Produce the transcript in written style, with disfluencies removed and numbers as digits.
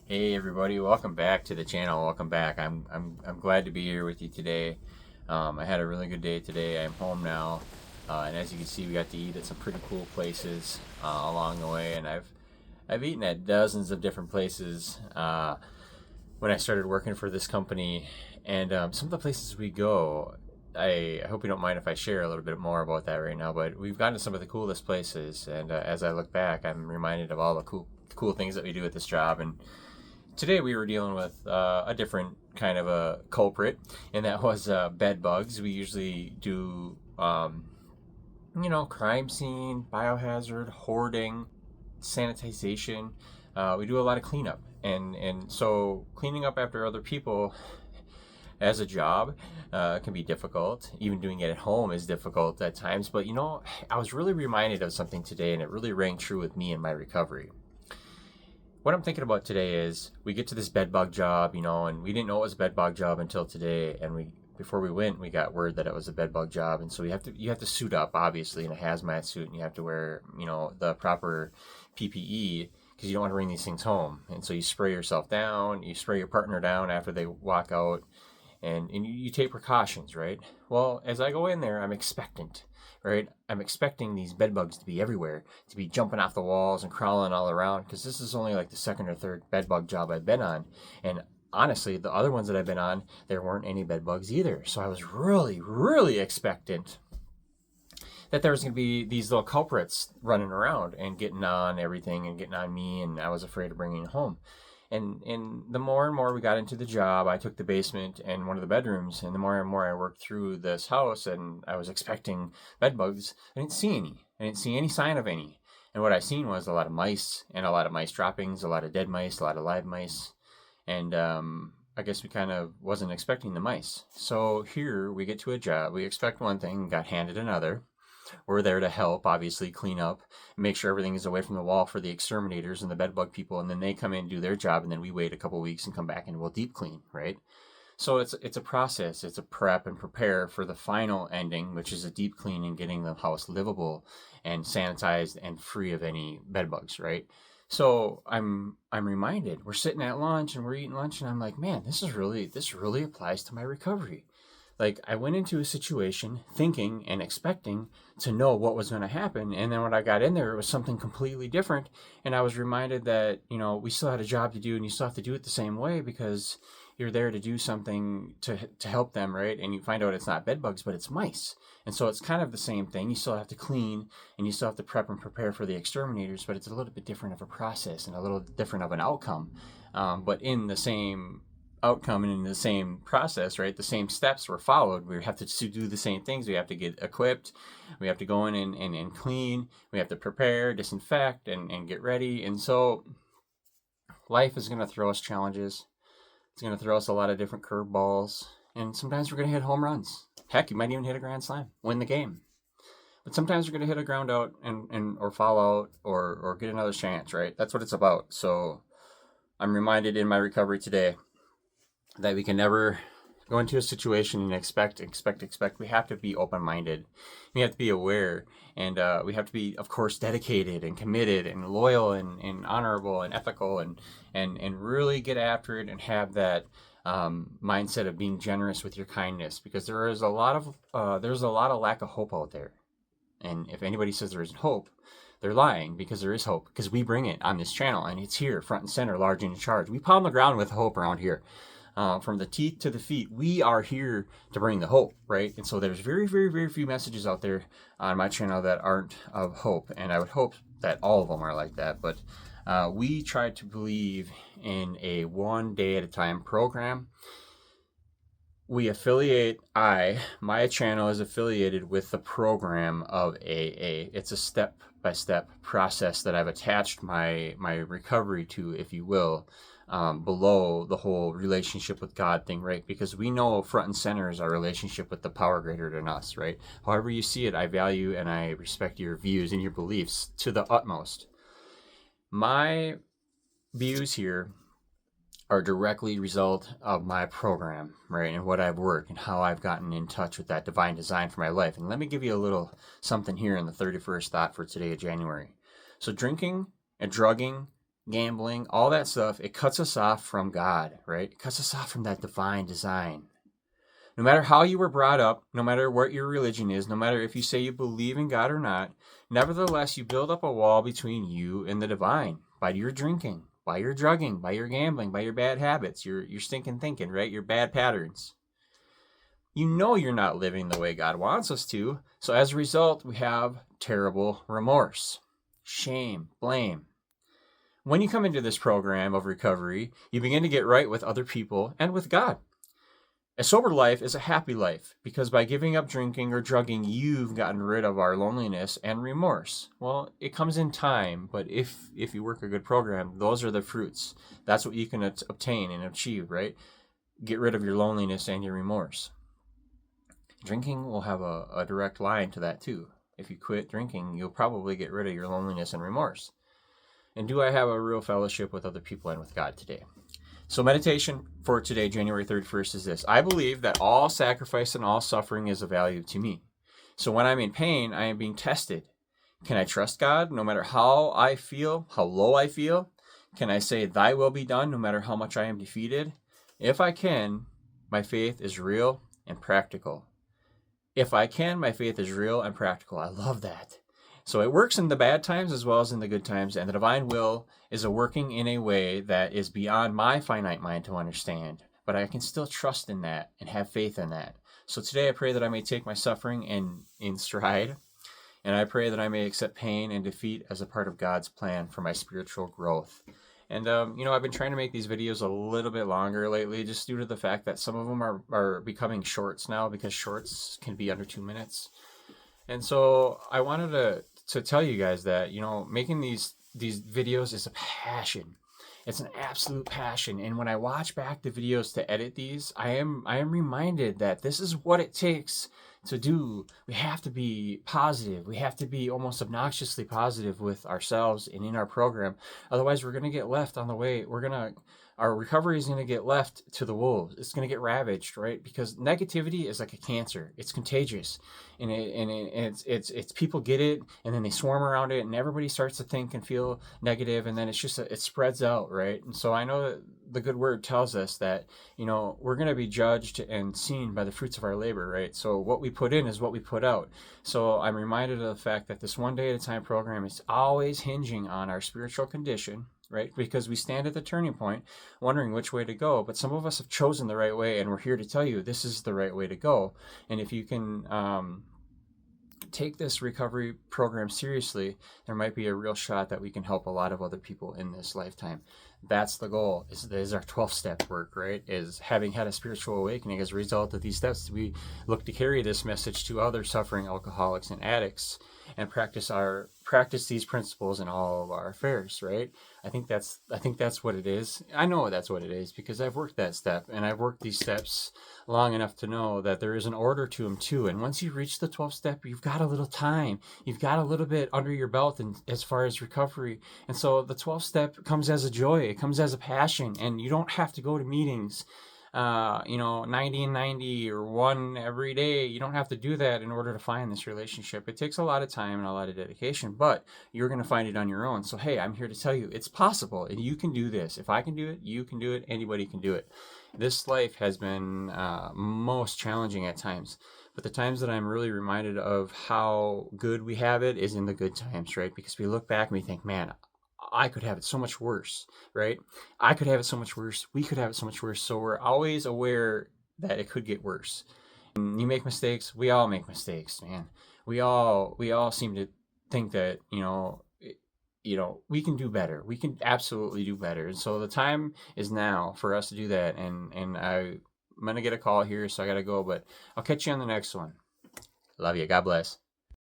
Hey everybody, welcome back to the channel. Welcome back. I'm glad to be here with you today. I had a really good day today. I'm home now, and as you can see, we got to eat at some pretty cool places along the way. And I've eaten at dozens of different places when I started working for this company. And some of the places we go, I hope you don't mind if I share a little bit more about that right now. But we've gone to some of the coolest places, and as I look back, I'm reminded of all the cool things that we do at this job. And today we were dealing with a different kind of a culprit, and that was bed bugs. We usually do, crime scene, biohazard, hoarding, sanitization. We do a lot of cleanup, and so cleaning up after other people as a job can be difficult. Even doing it at home is difficult at times. But I was really reminded of something today, and it really rang true with me in my recovery. What I'm thinking about today is we get to this bed bug job, and we didn't know it was a bed bug job until today. And before we went, we got word that it was a bed bug job. And so you have to suit up, obviously, in a hazmat suit, and you have to wear, the proper PPE because you don't want to bring these things home. And so you spray yourself down, you spray your partner down after they walk out, and you take precautions, right? Well, as I go in there, I'm expectant, right? I'm expecting these bed bugs to be everywhere, to be jumping off the walls and crawling all around, because this is only like the second or third bed bug job I've been on. And honestly, the other ones that I've been on, there weren't any bed bugs either. So I was really, really expectant that there was going to be these little culprits running around and getting on everything and getting on me, and I was afraid of bringing it home. And the more and more we got into the job, I took the basement and one of the bedrooms, and the more and more I worked through this house, and I was expecting bed bugs. I didn't see any. I didn't see any sign of any. And what I seen was a lot of mice and a lot of mice droppings, a lot of dead mice, a lot of live mice, and I guess we kind of wasn't expecting the mice. So here we get to a job, we expect one thing, got handed another. We're there to help, obviously, clean up, make sure everything is away from the wall for the exterminators and the bedbug people, and then they come in, do their job, and then we wait a couple weeks and come back and we'll deep clean, right? So it's a process, it's a prep and prepare for the final ending, which is a deep clean and getting the house livable and sanitized and free of any bedbugs, right? So I'm reminded we're sitting at lunch and we're eating lunch, and I'm like, man, this really applies to my recovery. Like, I went into a situation thinking and expecting to know what was going to happen, and then when I got in there, it was something completely different. And I was reminded that we still had a job to do, and you still have to do it the same way because you're there to do something to help them, right? And you find out it's not bed bugs, but it's mice. And so it's kind of the same thing. You still have to clean, and you still have to prep and prepare for the exterminators, but it's a little bit different of a process and a little different of an outcome. But in the same outcome and in the same process, right? The same steps were followed. We have to do the same things. We have to get equipped. We have to go in and clean. We have to prepare, disinfect, and get ready. And so life is going to throw us challenges. It's going to throw us a lot of different curveballs. And sometimes we're going to hit home runs. Heck, you might even hit a grand slam, win the game. But sometimes we're going to hit a ground out and or fall out or get another chance, right? That's what it's about. So I'm reminded in my recovery today that we can never go into a situation and expect. We have to be open-minded. We have to be aware, and we have to be, of course, dedicated and committed and loyal and honorable and ethical and really get after it and have that mindset of being generous with your kindness, because there's a lot of lack of hope out there. And if anybody says there isn't hope, they're lying, because there is hope, because we bring it on this channel, and it's here, front and center, large and in charge. We pound the ground with hope around here. From the teeth to the feet, we are here to bring the hope, right? And so there's very, very, very few messages out there on my channel that aren't of hope, and I would hope that all of them are like that. But we try to believe in a one day at a time program. We affiliate, my channel is affiliated with the program of AA. It's a step-by-step process that I've attached my recovery to, if you will, below the whole relationship with God thing, right? Because we know front and center is our relationship with the power greater than us, right? However you see it, I value and I respect your views and your beliefs to the utmost. My views here are directly result of my program, right? And what I've worked and how I've gotten in touch with that divine design for my life. And let me give you a little something here in the 31st thought for today of January. So drinking and drugging gambling, all that stuff, it cuts us off from God, right? It cuts us off from that divine design. No matter how you were brought up, no matter what your religion is, no matter if you say you believe in God or not, nevertheless, you build up a wall between you and the divine by your drinking, by your drugging, by your gambling, by your bad habits, your stinking thinking, right? Your bad patterns. You know you're not living the way God wants us to. So as a result, we have terrible remorse, shame, blame. When you come into this program of recovery, you begin to get right with other people and with God. A sober life is a happy life because by giving up drinking or drugging, you've gotten rid of our loneliness and remorse. Well, it comes in time, but if you work a good program, those are the fruits. That's what you can obtain and achieve, right? Get rid of your loneliness and your remorse. Drinking will have a direct line to that too. If you quit drinking, you'll probably get rid of your loneliness and remorse. And do I have a real fellowship with other people and with God today? So meditation for today, January 31st, is this. I believe that all sacrifice and all suffering is of value to me. So when I'm in pain, I am being tested. Can I trust God no matter how I feel, how low I feel? Can I say, thy will be done no matter how much I am defeated? If I can, my faith is real and practical. If I can, my faith is real and practical. I love that. So it works in the bad times as well as in the good times, and the divine will is a working in a way that is beyond my finite mind to understand, but I can still trust in that and have faith in that. So today I pray that I may take my suffering in stride, and I pray that I may accept pain and defeat as a part of God's plan for my spiritual growth. And, I've been trying to make these videos a little bit longer lately, just due to the fact that some of them are becoming shorts now, because shorts can be under 2 minutes. And so I wanted to tell you guys that, making these videos is a passion. It's an absolute passion. And when I watch back the videos to edit these, I am reminded that this is what it takes to do. We have to be positive. We have to be almost obnoxiously positive with ourselves and in our program. Otherwise, we're going to get left on the way. Our recovery is going to get left to the wolves. It's going to get ravaged, right? Because negativity is like a cancer. It's contagious, and it's people get it, and then they swarm around it, and everybody starts to think and feel negative, and then it spreads out, right? And so I know that the good word tells us that we're going to be judged and seen by the fruits of our labor, right? So what we put in is what we put out. So I'm reminded of the fact that this one day at a time program is always hinging on our spiritual condition, right? Because we stand at the turning point wondering which way to go, but some of us have chosen the right way, and we're here to tell you this is the right way to go. And if you can take this recovery program seriously, there might be a real shot that we can help a lot of other people in this lifetime. That's the goal, is our 12-step work, right? Is having had a spiritual awakening as a result of these steps, we look to carry this message to other suffering alcoholics and addicts and practice these principles in all of our affairs, right? I think that's what it is. I know that's what it is because I've worked that step, and I've worked these steps long enough to know that there is an order to them too. And once you reach the 12th step, you've got a little time, you've got a little bit under your belt, and as far as recovery. And so the 12th step comes as a joy, it comes as a passion, and you don't have to go to meetings 90 and 90 or one every day. You don't have to do that in order to find this relationship. It takes a lot of time and a lot of dedication, but you're going to find it on your own. So, hey, I'm here to tell you it's possible, and you can do this. If I can do it, you can do it. Anybody can do it. This life has been most challenging at times, but the times that I'm really reminded of how good we have it is in the good times, right? Because we look back and we think, man, I could have it so much worse, right? I could have it so much worse. We could have it so much worse. So we're always aware that it could get worse. And you make mistakes. We all make mistakes, man. We all seem to think that, we can do better. We can absolutely do better. And so the time is now for us to do that. And I'm going to get a call here, so I got to go, but I'll catch you on the next one. Love you. God bless.